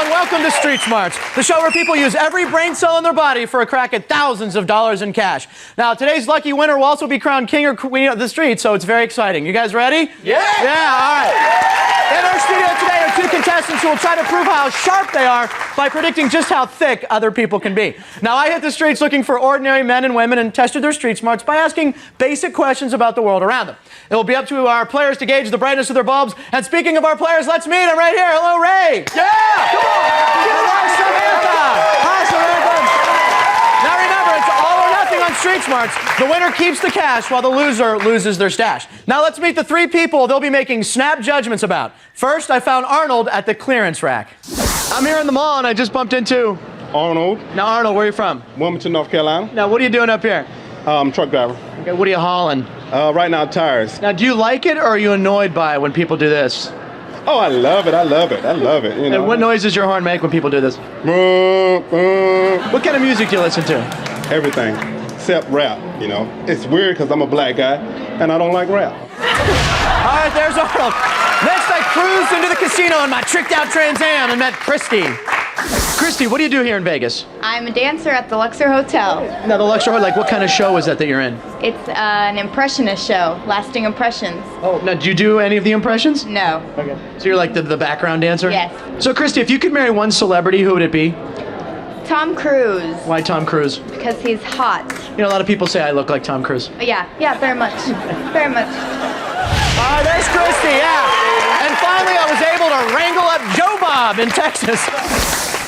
and welcome to Street Smarts, the show where people use every brain cell in their body for a crack at thousands of dollars in cash. Now, today's lucky winner will also be crowned king or queen of the street, so it's very exciting. You guys ready? Yeah! Yeah, all right. In our studio today are two contestants who will try to prove how sharp they are by predicting just how thick other people can be. Now, I hit the streets looking for ordinary men and women and tested their street smarts by asking basic questions about the world around them. It will be up to our players to gauge the brightness of their bulbs. And speaking of our players, let's meet them right here. Hello, Ray. Yeah! Come on. Hello, Samantha. Hi, Samantha. Now remember, it's all or nothing on Street Smarts. The winner keeps the cash while the loser loses their stash. Now let's meet the three people they'll be making snap judgments about. First, I found Arnold at the clearance rack. I'm here in the mall and I just bumped into Arnold. Now, Arnold, where are you from? Wilmington, North Carolina. Now, what are you doing up here? Truck driver. Okay, what are you hauling? Right now, tires. Now, do you like it or are you annoyed by it when people do this? Oh, I love it. I love it. I love it. You know. And what noise does your horn make when people do this? What kind of music do you listen to? Everything except rap. You know, it's weird because I'm a black guy and I don't like rap. All right, there's Arnold. Next, I cruised into the casino in my tricked-out Trans Am and met Kristi. Kristi, what do you do here in Vegas? I'm a dancer at the Luxor Hotel. Now, the Luxor, like, what kind of show is that you're in? It's an impressionist show, lasting impressions. Oh, now, do you do any of the impressions? No. Okay. So you're like the background dancer? Yes. So, Kristi, if you could marry one celebrity, who would it be? Tom Cruise. Why Tom Cruise? Because he's hot. You know, a lot of people say I look like Tom Cruise. Yeah, very much. Very much. All right, there's Kristi, yeah. And finally, I was able to wrangle up Joe Bob in Texas.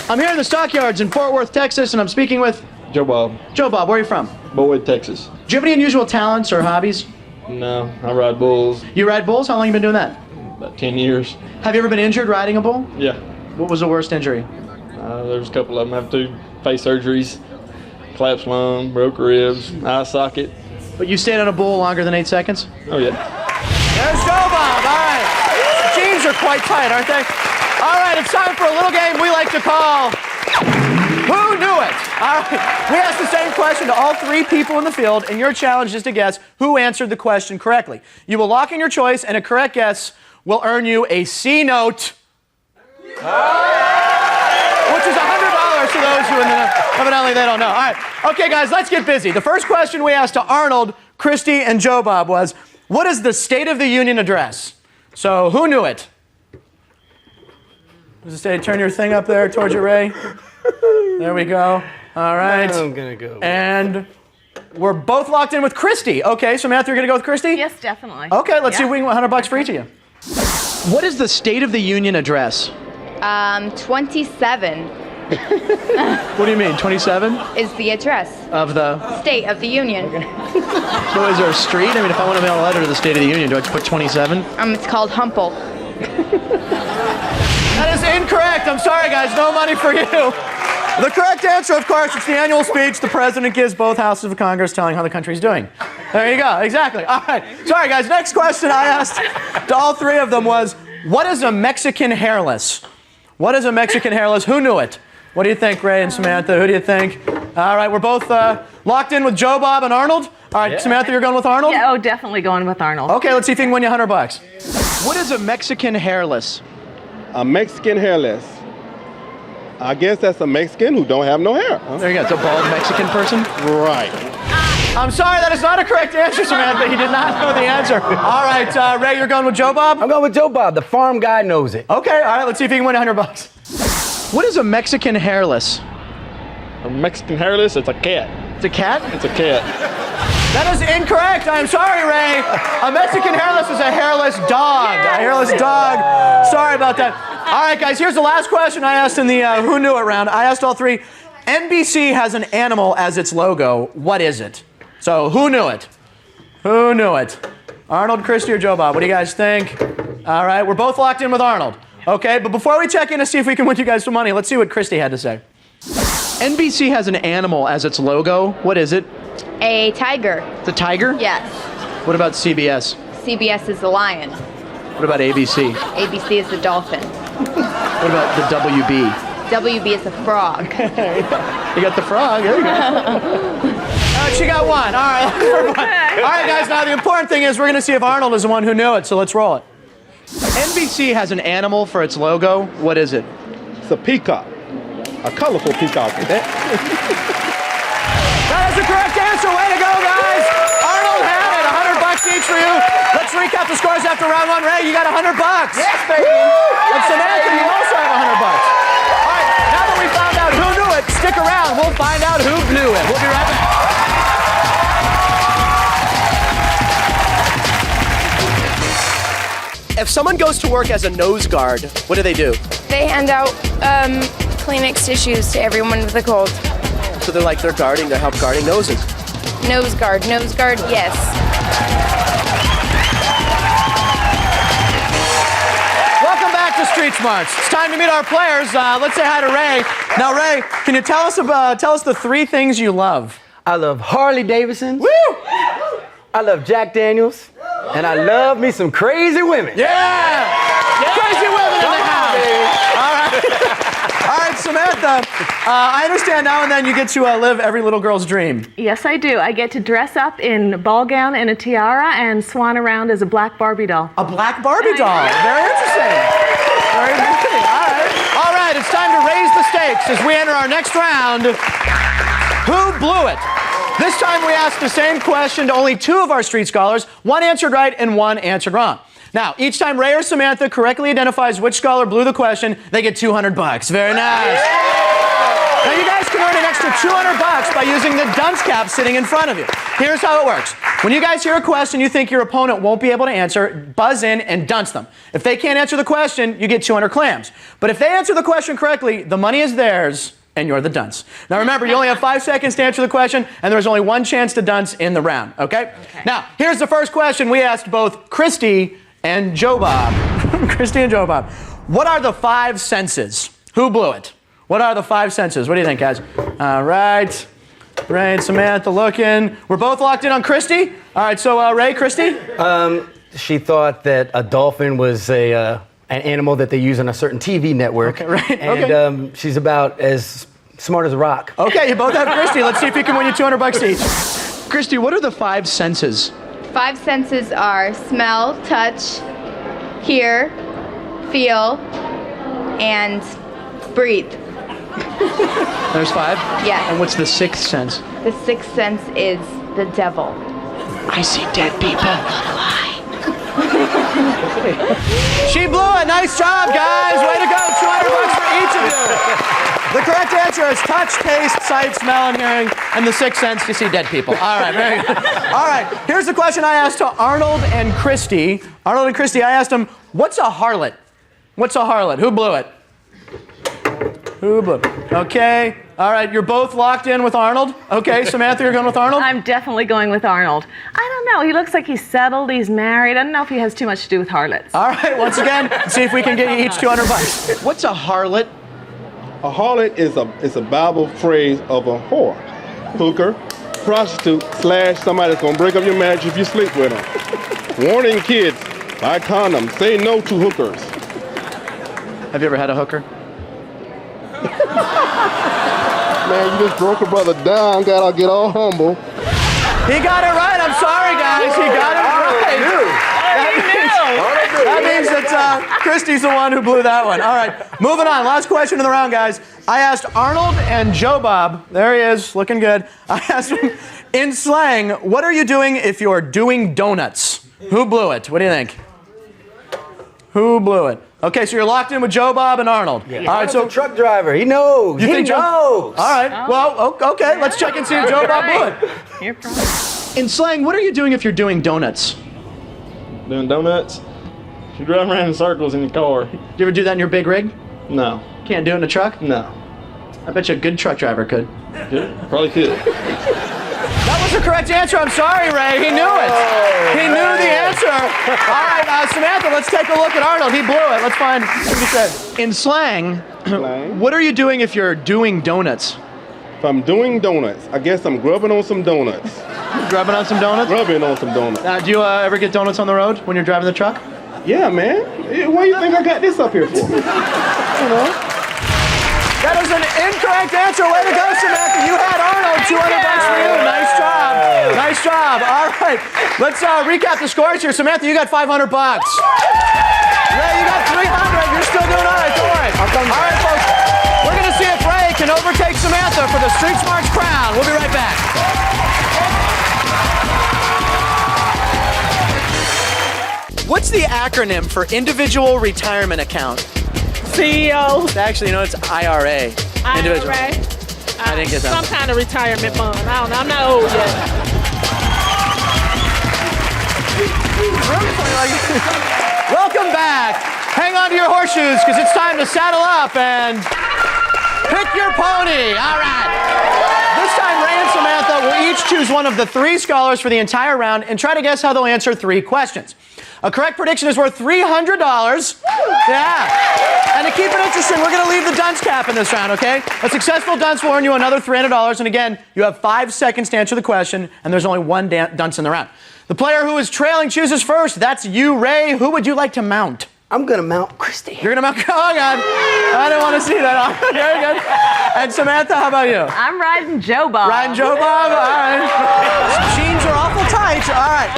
I'm here in the Stockyards in Fort Worth, Texas, and I'm speaking with Joe Bob. Joe Bob, where are you from? Boyd, Texas. Do you have any unusual talents or hobbies? No, I ride bulls. You ride bulls? How long have you been doing that? About 10 years. Have you ever been injured riding a bull? Yeah. What was the worst injury? There's a couple of them. I have 2 face surgeries. Collapsed lung, broke ribs, eye socket. But you stayed on a bull longer than 8 seconds? Oh, yeah. There's Joe Bob. All right. The jeans are quite tight, aren't they? All right, it's time for a little game we like to call Who Knew It? All right. We asked the same question to all 3 people in the field, and your challenge is to guess who answered the question correctly. You will lock in your choice, and a correct guess will earn you a C note, which is $100 to those who evidently they don't know. All right. Okay, guys, let's get busy. The first question we asked to Arnold, Kristi, and Joe Bob was, what is the State of the Union address? So, who knew it? Does it say turn your thing up there towards your Ray? There we go. All right. I'm gonna go. And we're both locked in with Kristi. Okay, Samantha, you're gonna go with Kristi? Yes, definitely. Okay, let's see if we can win $100 for each of you. What is the State of the Union address? 27 What do you mean, 27? is the address. Of the... State of the Union. So is there a street? I mean, if I want to mail a letter to the State of the Union, do I just put 27? It's called Humple. That is incorrect. I'm sorry, guys. No money for you. The correct answer, of course, it's the annual speech the president gives both houses of Congress telling how the country's doing. There you go. Exactly. All right. Sorry, guys. Next question I asked to all 3 of them was, what is a Mexican hairless? What is a Mexican hairless? Who knew it? What do you think, Ray and Samantha? Who do you think? All right. We're both locked in with Joe Bob and Arnold. All right. Yeah. Samantha, you're going with Arnold? Yeah, oh, definitely going with Arnold. Okay. Let's see if you can win you $100. What is a Mexican hairless? A Mexican hairless. I guess that's a Mexican who don't have no hair. Huh? There you go. It's a bald Mexican person? Right. I'm sorry, that is not a correct answer, Samantha. He did not know the answer. All right, Ray, you're going with Joe Bob? I'm going with Joe Bob. The farm guy knows it. Okay, all right, let's see if you can win $100. What is a Mexican hairless? A Mexican hairless? It's a cat. It's a cat? It's a cat. That is incorrect. I'm sorry, Ray. A Mexican hairless is a hairless dog. A hairless dog. Sorry about that. All right, guys, here's the last question I asked in the Who Knew It round. I asked all 3. NBC has an animal as its logo. What is it? So, who knew it? Who knew it? Arnold, Kristi, or Joe Bob? What do you guys think? All right, we're both locked in with Arnold. Okay, but before we check in to see if we can win you guys some money, let's see what Kristi had to say. NBC has an animal as its logo. What is it? A tiger. It's a tiger? Yes. What about CBS? CBS is the lion. What about ABC? ABC is the dolphin. What about the WB? WB is the frog. You got the frog. There you go. She got one. All right. All right, guys. Now the important thing is we're going to see if Arnold is the one who knew it. So let's roll it. NBC has an animal for its logo. What is it? It's a peacock. A colorful peacock. That is the correct answer. Way to go, guys. Arnold had it. $100 each for you. Let's recap the scores after round one. Ray, you got $100. Yes, baby. And Samantha, you also have $100. All right, now that we found out who knew it, stick around. We'll find out who blew it. We'll be right back. If someone goes to work as a nose guard, what do? They hand out Kleenex tissues to everyone with a cold. So they're guarding, they're help guarding noses. Nose guard, yes. Welcome back to Street Smarts. It's time to meet our players. Let's say hi to Ray. Now, Ray, can you tell us the 3 things you love? I love Harley Davidsons. Woo! I love Jack Daniels. And I love me some crazy women. Yeah! Crazy women in the house. All right. All right, Samantha. I understand now and then you get to live every little girl's dream. Yes, I do. I get to dress up in a ball gown and a tiara and swan around as a black Barbie doll. A black Barbie doll. Very interesting. Very interesting. All right. All right, it's time to raise the stakes as we enter our next round. Who blew it? This time we asked the same question to only 2 of our street scholars. 1 answered right and 1 answered wrong. Now, each time Ray or Samantha correctly identifies which scholar blew the question, they get $200. Very nice. Now, you guys can earn an extra $200 by using the dunce cap sitting in front of you. Here's how it works. When you guys hear a question you think your opponent won't be able to answer, buzz in and dunce them. If they can't answer the question, you get 200 clams. But if they answer the question correctly, the money is theirs, and you're the dunce. Now remember, you only have 5 seconds to answer the question, and there's only 1 chance to dunce in the round, okay? Now, here's the first question we asked both Kristi and Joe Bob. Kristi and Joe Bob. What are the 5 senses? Who blew it? What are the 5 senses? What do you think, guys? All right. Ray and Samantha looking. We're both locked in on Kristi? All right, so Ray, Kristi? She thought that a dolphin was an animal that they use on a certain TV network. Okay, right. And she's about as smart as a rock. Okay, you both have Kristi. Let's see if you can win you $200 each. Kristi, what are the 5 senses? 5 senses are smell, touch, hear, feel, and breathe. There's 5? Yes. And what's the 6th sense? The 6th sense is the devil. I see dead people. She blew it. Nice job, guys. Way to go. $200 for each of you. The correct answer is touch, taste, sight, smell, and hearing. And the 6th sense, you see dead people. All right, very good. All right, here's the question I asked to Arnold and Kristi. Arnold and Kristi, I asked them, what's a harlot? What's a harlot? Who blew it? Who blew it? Okay. All right, you're both locked in with Arnold. Okay, Samantha, you're going with Arnold? I'm definitely going with Arnold. I don't know. He looks like he's settled. He's married. I don't know if he has too much to do with harlots. All right, once again, see if we can get you each $200. What's a harlot? A harlot is a Bible phrase of a whore, hooker, prostitute, / somebody that's gonna break up your marriage if you sleep with them. Warning kids, buy condoms, say no to hookers. Have you ever had a hooker? Man, you just broke a brother down, gotta get all humble. He got it right. I'm sorry, guys. He got it right. That means that Kristi's the one who blew that one. All right, moving on. Last question of the round, guys. I asked Arnold and Joe Bob. There he is, looking good. I asked him, in slang, what are you doing if you're doing donuts? Who blew it? What do you think? Who blew it? Okay, so you're locked in with Joe Bob and Arnold. Yeah. All right, so a truck driver. He knows. You think he knows. All right. Well, okay. Let's check and see if Joe Bob blew it. You're probably... In slang, what are you doing if you're doing donuts? Doing donuts? You drive around in circles in your car. Do you ever do that in your big rig? No. Can't do it in a truck? No. I bet you a good truck driver could. Probably could. That was the correct answer. I'm sorry, Ray. He knew it. He knew the answer. All right, Samantha, let's take a look at Arnold. He blew it. Let's find what he said. In slang, what are you doing if you're doing donuts? If I'm doing donuts, I guess I'm grubbing on some donuts. Grubbing on some donuts? Rubbing on some donuts. Do you ever get donuts on the road when you're driving the truck? Yeah, man. What do you think I got this up here for? You know? That is an incorrect answer. Way to go, Samantha. You had Arnold. $200 for you. Nice job. Nice job. All right. Let's recap the scores here. Samantha, you got $500. Ray, you got $300. You're still doing all right. Don't worry. All right, folks. can overtake Samantha for the Street Smarts crown. We'll be right back. What's the acronym for individual retirement account? CEO. Actually, no, it's IRA. Individual. IRA. I didn't get that. Some kind of retirement fund. I don't know. I'm not old yet. Welcome back. Hang on to your horseshoes because it's time to saddle up and pick your pony. All right. This time, Ray and Samantha will each choose one of the 3 scholars for the entire round and try to guess how they'll answer 3 questions. A correct prediction is worth $300. Yeah. And to keep it interesting, we're going to leave the dunce cap in this round, okay? A successful dunce will earn you another $300. And again, you have 5 seconds to answer the question, and there's only 1 dunce in the round. The player who is trailing chooses first. That's you, Ray. Who would you like to mount? I'm going to mount Kristi. You're going to mount... Oh, God. I didn't want to see that. Very good. And Samantha, how about you? I'm riding Joe Bob. Riding Joe Bob? All right. Jeans are awful tight. All right.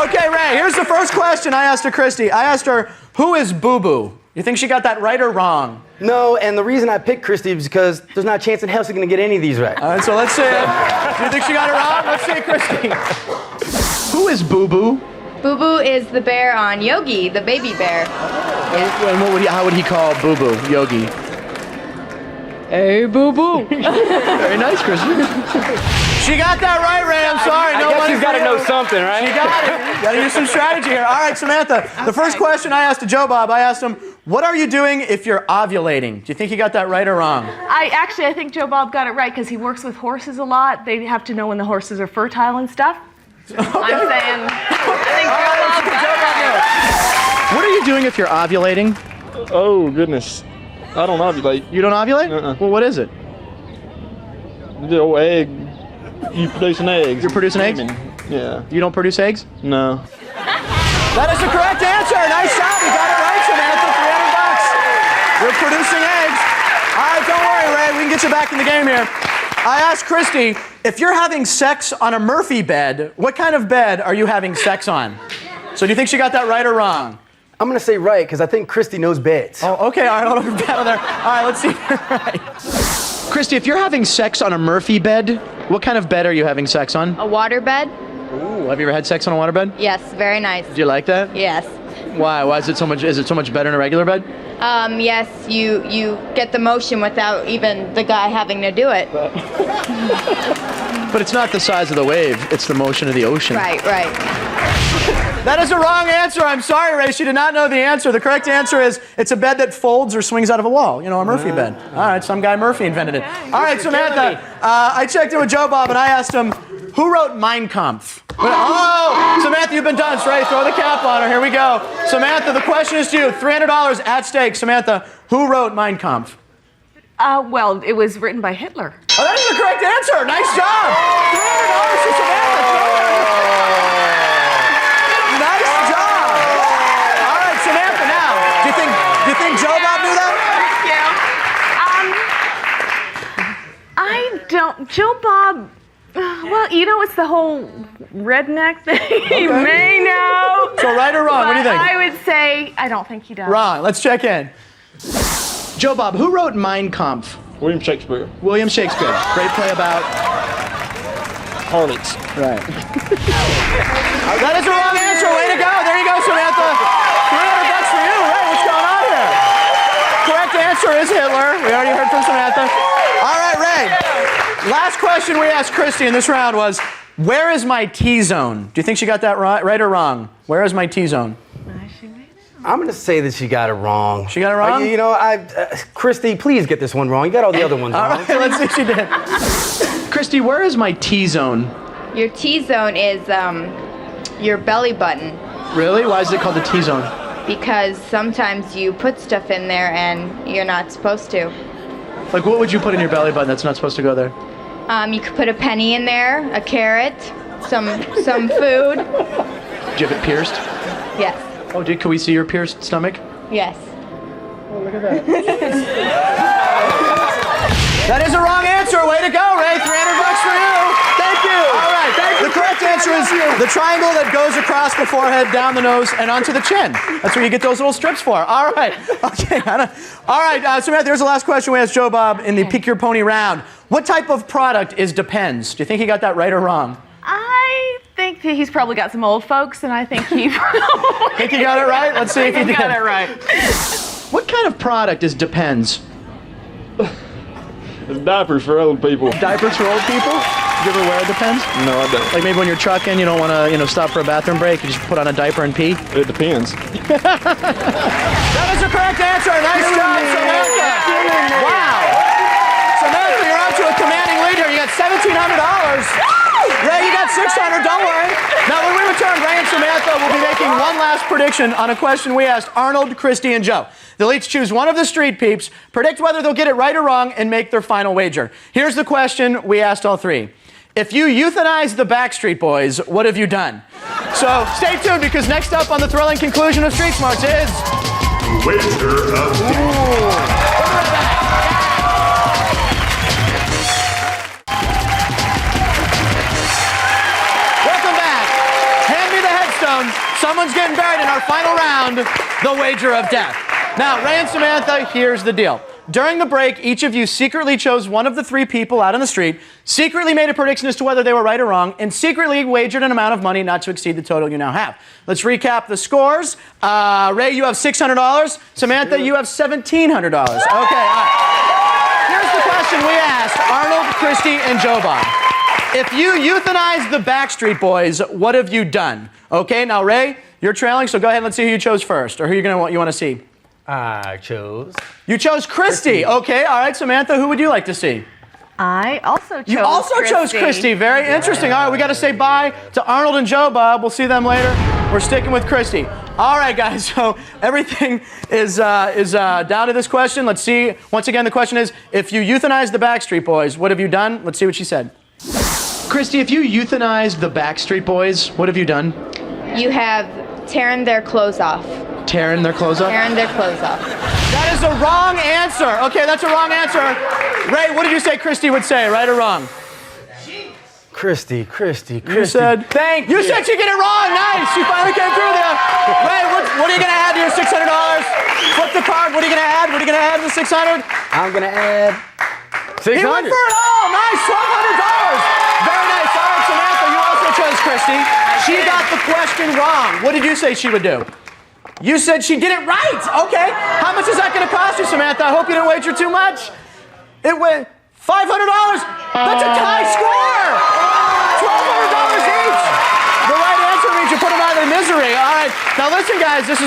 Okay, Ray, here's the first question I asked to Kristi. I asked her, who is Boo Boo? You think she got that right or wrong? No, and the reason I picked Kristi is because there's not a chance in hell she's going to get any of these right. All right, so let's see it. Do you think she got it wrong? Let's see, Kristi. Who is Boo Boo? Boo Boo is the bear on Yogi, the baby bear. And how would he call Boo Boo, Yogi? Hey, boo boo. Very nice, Kristi. She got that right, Ray. I'm sorry. I guess she's got to know something, right? She got it. Got to use some strategy here. All right, Samantha. The first question I asked to Joe Bob, I asked him, what are you doing if you're ovulating? Do you think he got that right or wrong? I think Joe Bob got it right because he works with horses a lot. They have to know when the horses are fertile and stuff. Okay. I'm saying, I think Joe Bob got it right. What are you doing if you're ovulating? Oh, goodness. I don't ovulate. You don't ovulate? Uh-uh. Well, what is it? The old egg. You producing eggs. You're producing eggs? Yeah. You don't produce eggs? No. That is the correct answer. Nice job. You got it right, Samantha. $300. You're producing eggs. All right, don't worry, Ray. We can get you back in the game here. I asked Kristi, if you're having sex on a Murphy bed, what kind of bed are you having sex on? So do you think she got that right or wrong? I'm going to say right because I think Kristi knows beds. Oh, okay. All right, hold on. Battle there. All right, let's see. Right. Kristi, if you're having sex on a Murphy bed, what kind of bed are you having sex on? A water bed? Ooh, have you ever had sex on a water bed? Yes, very nice. Do you like that? Yes. Why? Why is it so much? Is it so much better than a regular bed? Yes, you get the motion without even the guy having to do it. But it's not the size of the wave; it's the motion of the ocean. Right, right. That is a wrong answer. I'm sorry, Ray. She did not know the answer. The correct answer is it's a bed that folds or swings out of a wall. You know, a Murphy bed. All right, some guy Murphy invented it. All right, Samantha. I checked in with Joe Bob and I asked him, who wrote Mein Kampf? Oh, Samantha, you've been done. Ray, throw the cap on her. Here we go. Samantha, the question is to you. $300 at stake. Samantha, who wrote Mein Kampf? Well, it was written by Hitler. Oh, that is the correct answer. Nice job. $300 to Samantha. Nice job. All right, Samantha. Now, do you think Joe Bob knew that? I don't. Joe Bob. Well, you know, it's the whole redneck thing. He may know. So right or wrong? What do you think? I would say I don't think he does. Wrong. Let's check in. Joe Bob, who wrote Mein Kampf? William Shakespeare. William Shakespeare. Great play about Harlots. Right. That is the wrong answer. Way to go. There you go, Samantha. $300 for you. Ray, what's going on here? Correct answer is Hitler. We already heard from Samantha. All right, Ray. Last question we asked Kristi in this round was, where is my T-zone? Do you think she got that right or wrong? Where is my T-zone? I'm going to say that she got it wrong. She got it wrong? You know, Kristi, please get this one wrong. You got all the other ones wrong. All right, let's see if she did. Kristi, where is my T-zone? Your T-zone is your belly button. Really? Why is it called the T-zone? Because sometimes you put stuff in there and you're not supposed to. Like, what would you put in your belly button that's not supposed to go there? You could put a penny in there, a carrot, some food. Do you have it pierced? Yes. Oh, can we see your pierced stomach? Yes. Oh, look at that. That is a wrong answer. Way to go, Ray. $300 for you. Thank you. All right. The correct answer answer is the triangle that goes across the forehead, down the nose, and onto the chin. That's where you get those little strips for. All right. Okay. All right, Samantha, here's the last question we asked Joe Bob in the Pick Your Pony round. What type of product is Depends? Do you think he got that right or wrong? I think that he's probably got some old folks, and I think he Think he got it right? Let's see if he did. got it right. What kind of product is Depends? It's diapers for old people. Diapers for old people? You ever wear Depends? No, I don't. Like maybe when you're trucking, you don't want to, stop for a bathroom break. You just put on a diaper and pee. It depends. That is the correct answer. Nice job, Samantha. Wow. Samantha, you're up to a commanding lead here. You got $1,700. Ray, you got $600. Don't worry. Now, when we return, Ray and Samantha will be making one last prediction on a question we asked Arnold, Kristi, and Joe. They'll each choose one of the street peeps, predict whether they'll get it right or wrong, and make their final wager. Here's the question we asked all three. If you euthanize the Backstreet Boys, what have you done? So stay tuned, because next up on the thrilling conclusion of Street Smarts is... Wager of Welcome back. Hand me the headstones. Someone's getting buried in our final round, the Wager of Death. Now, Ray and Samantha, here's the deal. During the break, each of you secretly chose one of the three people out on the street, secretly made a prediction as to whether they were right or wrong, and secretly wagered an amount of money not to exceed the total you now have. Let's recap the scores. Ray, you have $600. Samantha, you have $1,700. Okay, all right. Here's the question we asked Arnold, Kristi, and Joe Bob. If you euthanize the Backstreet Boys, what have you done? Okay, now Ray, you're trailing, so go ahead and let's see who you chose first, or who you want to see. I chose. You chose Kristi. Okay, all right, Samantha, who would you like to see? I also chose You also chose Kristi. Very interesting. All right, we got to say bye to Arnold and Joe Bob. We'll see them later. We're sticking with Kristi. All right, guys, so everything is down to this question. Let's see. Once again, the question is, if you euthanize the Backstreet Boys, what have you done? Let's see what she said. Kristi, if you euthanized the Backstreet Boys, what have you done? You have tearing their clothes off. Tearing their clothes off? Tearing their clothes off. That is a wrong answer. Okay, that's a wrong answer. Ray, what did you say Kristi would say, right or wrong? Kristi. You said, thank you. You said she get it wrong. Nice. She finally came through there. Ray, what are you going to add to your $600? Flip the card. What are you going to add? What are you going to add to the $600? I'm going to add $600. He went for it all. Nice. $1,200. Very nice. All right, Samantha, you also chose Kristi. She got the question wrong. What did you say she would do? You said she did it right. Okay. How much is that going to cost you, Samantha? I hope you didn't wager too much. It went $500. That's a tie score. $1,200 each. The right answer means you put them out of their misery. All right. Now listen, guys. This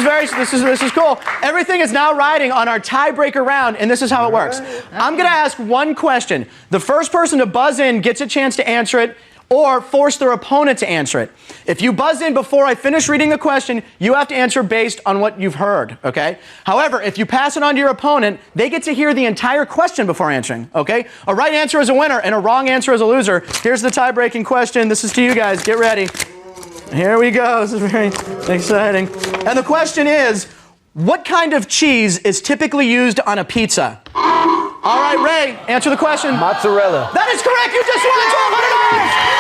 is cool. Everything is now riding on our tiebreaker round, and this is how it works. I'm going to ask one question. The first person to buzz in gets a chance to answer it, or force their opponent to answer it. If you buzz in before I finish reading the question, you have to answer based on what you've heard, okay? However, if you pass it on to your opponent, they get to hear the entire question before answering, okay? A right answer is a winner, and a wrong answer is a loser. Here's the tie-breaking question. This is to you guys. Get ready. Here we go. This is very exciting. And the question is, what kind of cheese is typically used on a pizza? All right, Ray, answer the question. Mozzarella. That is correct. You just won $1,200.